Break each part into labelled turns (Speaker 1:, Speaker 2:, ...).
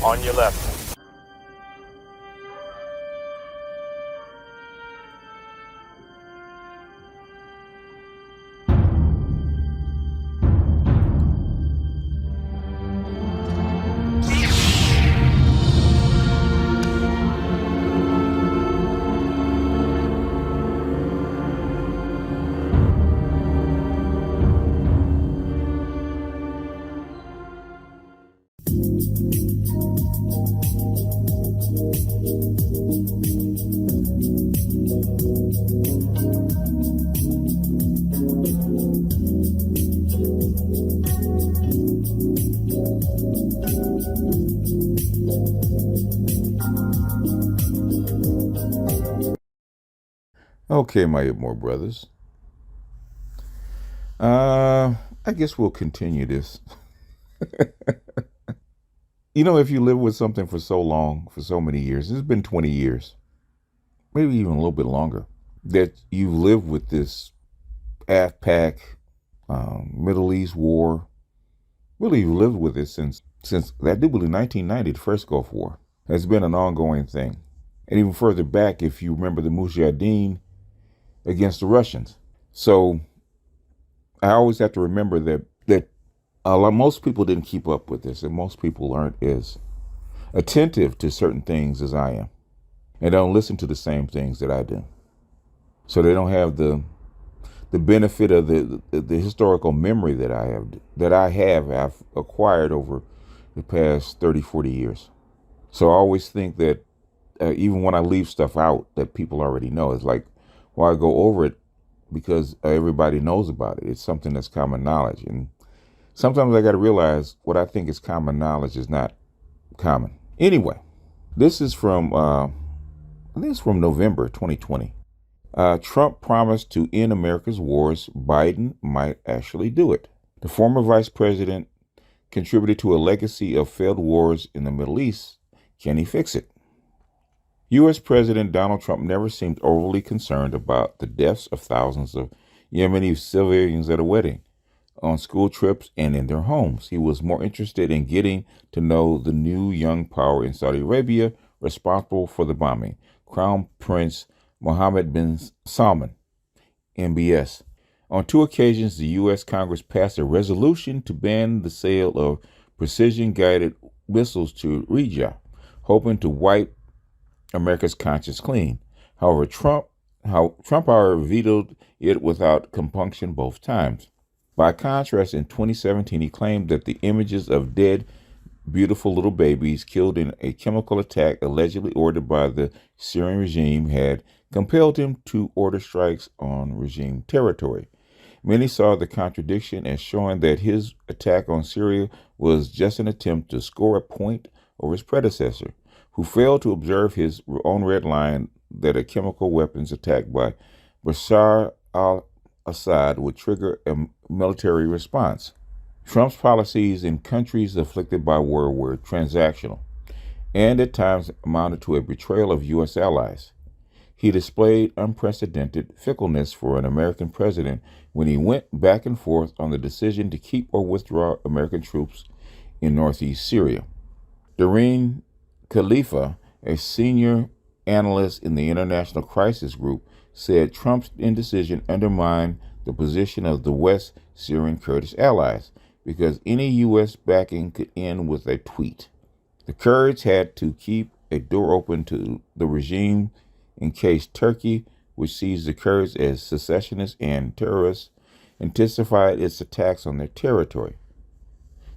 Speaker 1: On your left.
Speaker 2: Okay, my Itmore brothers. I guess we'll continue this. If you live with something for so long, for so many years, it's been 20 years, maybe even a little bit longer, that you live with this AFPAC, Middle East war. Really, you've lived with it since I do believe 1990, the first Gulf War. It's been an ongoing thing. And even further back, if you remember the Mujahideen against the Russians. So I always have to remember that most people didn't keep up with this, and most people aren't as attentive to certain things as I am, and don't listen to the same things that I do. So they don't have the benefit of the historical memory that I've acquired over the past 30, 40 years. So I always think that even when I leave stuff out that people already know, it's like, well, I go over it because everybody knows about it. It's something that's common knowledge. And sometimes I got to realize what I think is common knowledge is not common. Anyway, this is from, I think it's from November 2020. Trump promised to end America's wars. Biden might actually do it. The former vice president contributed to a legacy of failed wars in the Middle East. Can he fix it? U.S. President Donald Trump never seemed overly concerned about the deaths of thousands of Yemeni civilians at a wedding, on school trips, and in their homes. He was more interested in getting to know the new young power in Saudi Arabia responsible for the bombing, Crown Prince Mohammed bin Salman, MBS. On 2 occasions, the U.S. Congress passed a resolution to ban the sale of precision-guided missiles to Riyadh, hoping to wipe America's conscience clean. However, Trump vetoed it without compunction both times. By contrast, in 2017, he claimed that the images of dead, beautiful little babies killed in a chemical attack allegedly ordered by the Syrian regime had compelled him to order strikes on regime territory. Many saw the contradiction as showing that his attack on Syria was just an attempt to score a point over his predecessor, who failed to observe his own red line that a chemical weapons attack by Bashar al-Assad would trigger a military response. Trump's policies in countries afflicted by war were transactional and at times amounted to a betrayal of U.S. allies. He displayed unprecedented fickleness for an American president when he went back and forth on the decision to keep or withdraw American troops in northeast Syria. Doreen Khalifa, a senior analyst in the International Crisis Group, said Trump's indecision undermined the position of the West Syrian Kurdish allies because any U.S. backing could end with a tweet. The Kurds had to keep a door open to the regime in case Turkey, which sees the Kurds as secessionists and terrorists, intensified its attacks on their territory.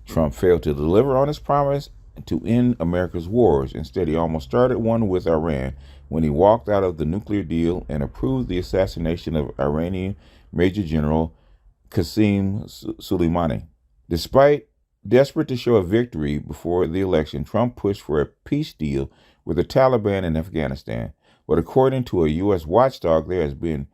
Speaker 2: Trump failed to deliver on his promise to end America's wars. Instead, he almost started one with Iran when he walked out of the nuclear deal and approved the assassination of Iranian Major General Qasem Soleimani. Despite desperate to show a victory before the election, Trump pushed for a peace deal with the Taliban in Afghanistan. But according to a U.S. watchdog, there has been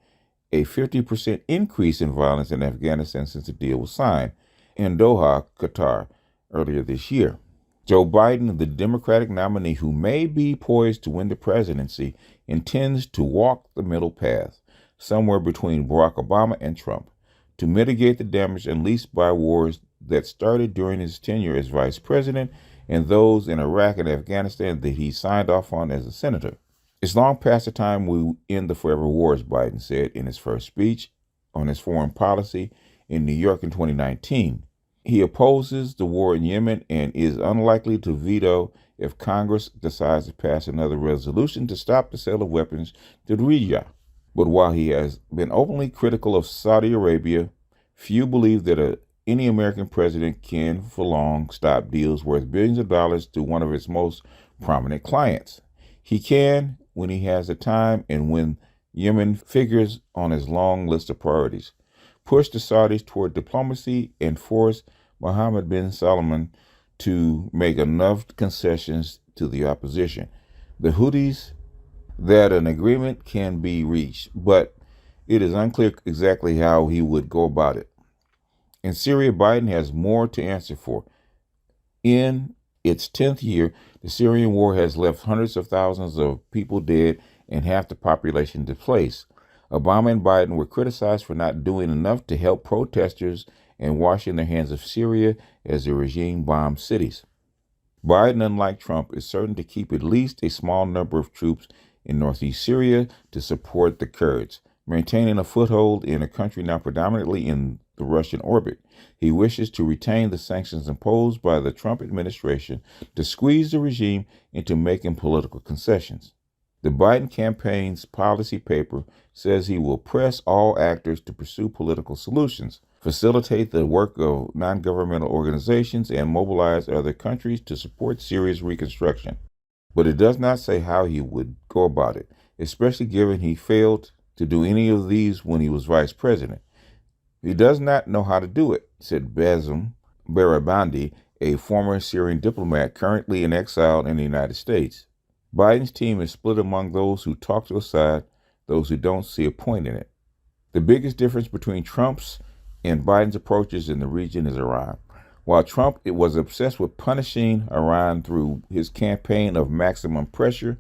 Speaker 2: a 50% increase in violence in Afghanistan since the deal was signed in Doha, Qatar, earlier this year. Joe Biden, the Democratic nominee who may be poised to win the presidency, intends to walk the middle path, somewhere between Barack Obama and Trump, to mitigate the damage unleashed by wars that started during his tenure as vice president and those in Iraq and Afghanistan that he signed off on as a senator. It's long past the time we end the forever wars, Biden said in his first speech on his foreign policy in New York in 2019. He opposes the war in Yemen and is unlikely to veto if Congress decides to pass another resolution to stop the sale of weapons to the region. But while he has been openly critical of Saudi Arabia, few believe that any American president can, for long, stop deals worth billions of dollars to one of its most prominent clients. He can when he has the time and when Yemen figures on his long list of priorities. Push the Saudis toward diplomacy and force Mohammed bin Salman to make enough concessions to the opposition. The Houthis that an agreement can be reached, but it is unclear exactly how he would go about it. In Syria, Biden has more to answer for. In its 10th year, the Syrian war has left hundreds of thousands of people dead and half the population displaced. Obama and Biden were criticized for not doing enough to help protesters and washing their hands of Syria as the regime bombed cities. Biden, unlike Trump, is certain to keep at least a small number of troops in northeast Syria to support the Kurds, maintaining a foothold in a country now predominantly in the Russian orbit. He wishes to retain the sanctions imposed by the Trump administration to squeeze the regime into making political concessions. The Biden campaign's policy paper says he will press all actors to pursue political solutions, facilitate the work of non-governmental organizations, and mobilize other countries to support Syria's reconstruction. But it does not say how he would go about it, especially given he failed to do any of these when he was vice president. He does not know how to do it, said Bassem Barabandi, a former Syrian diplomat currently in exile in the United States. Biden's team is split among those who talk to the side, those who don't see a point in it. The biggest difference between Trump's and Biden's approaches in the region is Iran. While Trump was obsessed with punishing Iran through his campaign of maximum pressure,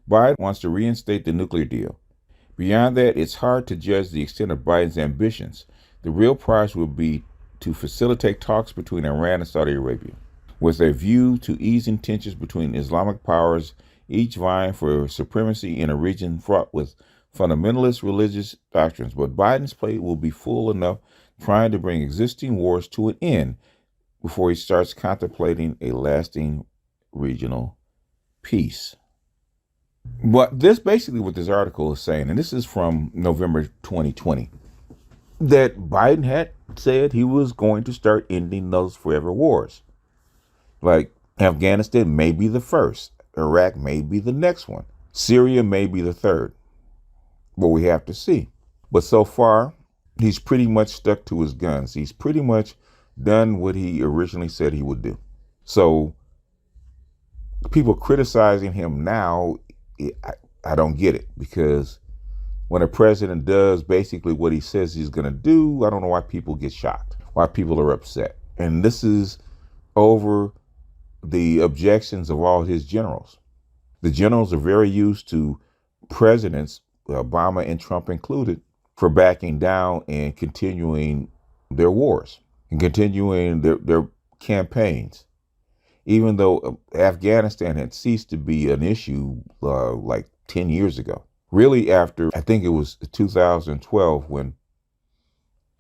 Speaker 2: Biden wants to reinstate the nuclear deal. Beyond that, it's hard to judge the extent of Biden's ambitions. The real prize will be to facilitate talks between Iran and Saudi Arabia, with a view to easing tensions between Islamic powers, each vying for supremacy in a region fraught with fundamentalist religious doctrines. But Biden's plate will be full enough trying to bring existing wars to an end before he starts contemplating a lasting regional peace. But this basically what this article is saying, and this is from November 2020, that Biden had said he was going to start ending those forever wars. Like Afghanistan may be the first, Iraq may be the next one, Syria may be the third. But we have to see. But so far, he's pretty much stuck to his guns. He's pretty much done what he originally said he would do. So people criticizing him now, I don't get it, because when a president does basically what he says he's going to do, I don't know why people get shocked, why people are upset. And this is over the objections of all his generals. The generals are very used to presidents, Obama and Trump included, for backing down and continuing their wars and continuing their campaigns. Even though Afghanistan had ceased to be an issue like 10 years ago. Really after, I think it was 2012 when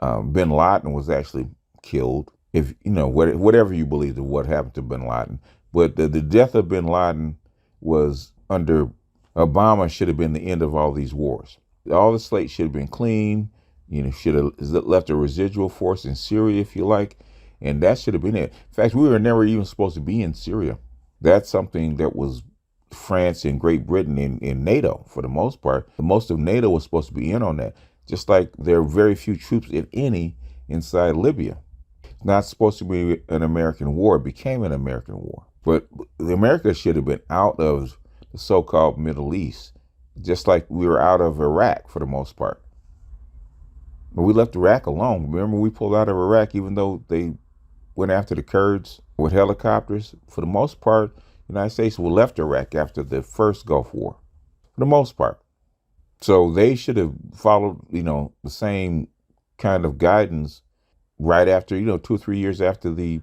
Speaker 2: bin Laden was actually killed. If you know, whatever you believe of what happened to bin Laden. But the death of bin Laden was under Obama should have been the end of all these wars. All the slate should have been clean. You know, should have left a residual force in Syria, if you like. And that should have been it. In fact, we were never even supposed to be in Syria. That's something that was France and Great Britain in NATO for the most part. Most of NATO was supposed to be in on that. Just like there are very few troops, if any, inside Libya. It's not supposed to be an American war. It became an American war. But America should have been out of the so-called Middle East, just like we were out of Iraq for the most part. But we left Iraq alone. Remember, we pulled out of Iraq even though they went after the Kurds with helicopters. For the most part, the United States left Iraq after the first Gulf War, for the most part. So they should have followed, the same kind of guidance right after, 2 or 3 years after the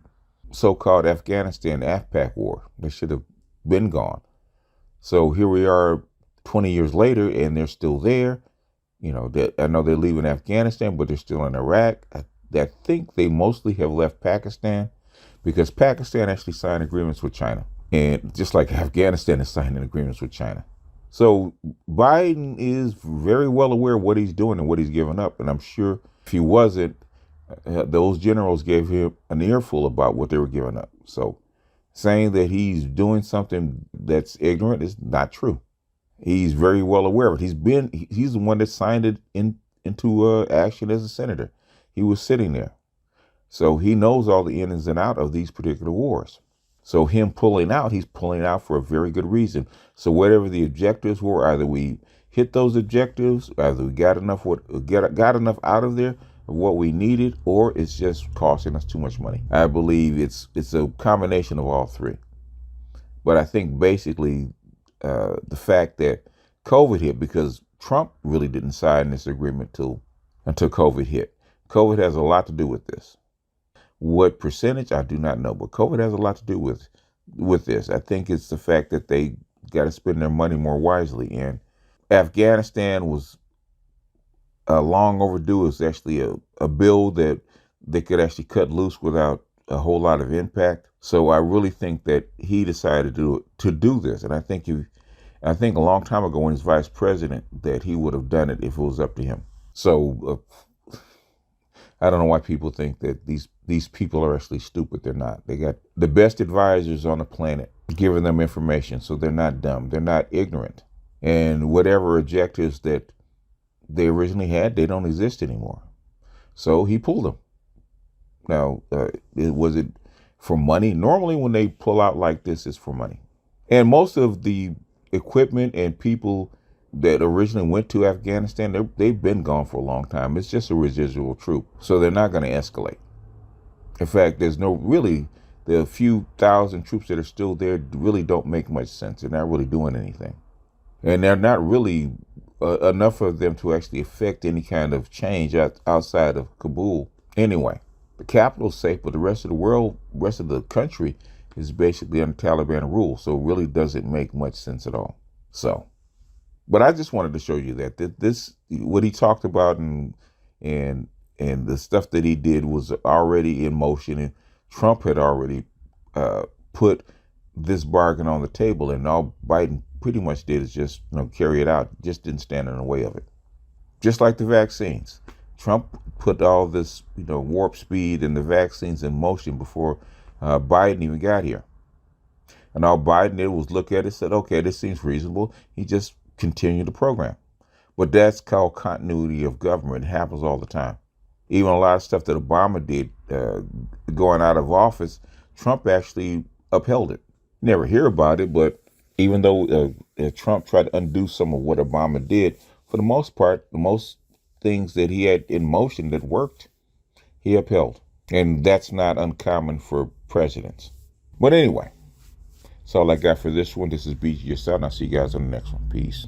Speaker 2: so-called Afghanistan AFPAC war. They should have been gone. So here we are 20 years later, and they're still there. I know they're leaving Afghanistan, but they're still in Iraq. I think they mostly have left Pakistan because Pakistan actually signed agreements with China. And just like Afghanistan is signing agreements with China. So Biden is very well aware of what he's doing and what he's giving up. And I'm sure if he wasn't, those generals gave him an earful about what they were giving up. So saying that he's doing something that's ignorant is not true. He's very well aware of it. He's the one that signed it into action as a senator. He was sitting there. So he knows all the ins and outs of these particular wars. So him pulling out, he's pulling out for a very good reason. So whatever the objectives were, either we hit those objectives, either we got enough out of there of what we needed, or it's just costing us too much money. I believe it's a combination of all three. But I think basically the fact that COVID hit, because Trump really didn't sign this agreement until COVID hit. COVID has a lot to do with this. What percentage, I do not know, but COVID has a lot to do with this. I think it's the fact that they got to spend their money more wisely. And Afghanistan was long overdue. It was actually a bill that they could actually cut loose without a whole lot of impact. So I really think that he decided to do this. And I think a long time ago when he was vice president that he would have done it if it was up to him. So I don't know why people think that these people are actually stupid. They're not. They got the best advisors on the planet giving them information, so they're not dumb. They're not ignorant. And whatever objectives that they originally had, they don't exist anymore. So he pulled them. Now, was it for money? Normally when they pull out like this, it's for money. And most of the equipment and people that originally went to Afghanistan, they've been gone for a long time. It's just a residual troop. So they're not going to escalate. In fact, the few thousand troops that are still there really don't make much sense. They're not really doing anything. And they're not really enough of them to actually affect any kind of change outside of Kabul. Anyway, the capital's safe, but the rest of the world, rest of the country is basically under Taliban rule. So it really doesn't make much sense at all. But I just wanted to show you that what he talked about and the stuff that he did was already in motion, and Trump had already put this bargain on the table, and all Biden pretty much did is just carry it out, just didn't stand in the way of it. Just like the vaccines, Trump put all this warp speed and the vaccines in motion before Biden even got here, and all Biden did was look at it, said, okay, this seems reasonable. He just continue the program. But that's called continuity of government. It happens all the time. Even a lot of stuff that Obama did going out of office, Trump actually upheld it. Never hear about it, but even though Trump tried to undo some of what Obama did, for the most part, the most things that he had in motion that worked, he upheld. And that's not uncommon for presidents. But anyway, that's all I got for this one. This is BG Yourself, and I'll see you guys on the next one. Peace.